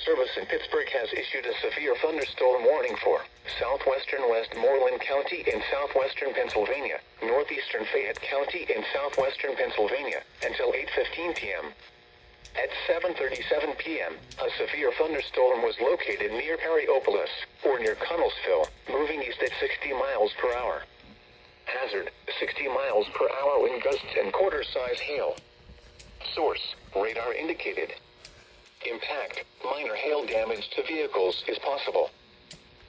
Service in Pittsburgh has issued a severe thunderstorm warning for southwestern Westmoreland County in southwestern Pennsylvania, northeastern Fayette County in southwestern Pennsylvania, until 8:15 p.m. At 7:37 p.m., a severe thunderstorm was located near Perryopolis, or near Connellsville, moving east at 60 miles per hour. Hazard, 60 miles per hour wind gusts and quarter-size hail. Source, radar indicated. Impact, minor hail damage to vehicles is possible.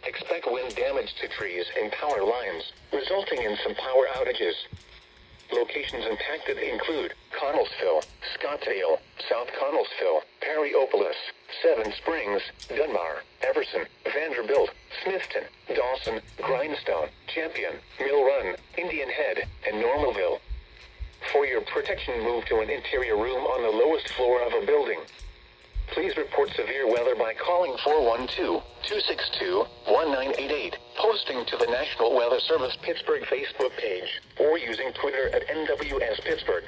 Expect wind damage to trees and power lines, resulting in some power outages. Locations impacted include Connellsville, Scottsdale, South Connellsville, Perryopolis, Seven Springs, Dunbar, Everson, Vanderbilt, Smithton, Dawson, Grindstone, Champion, Mill Run, Indian Head, and Normalville. For your protection, move to an interior room on the lowest floor of a building. Please report severe weather by calling 412-262-1988, posting to the National Weather Service Pittsburgh Facebook page, or using Twitter at NWS Pittsburgh.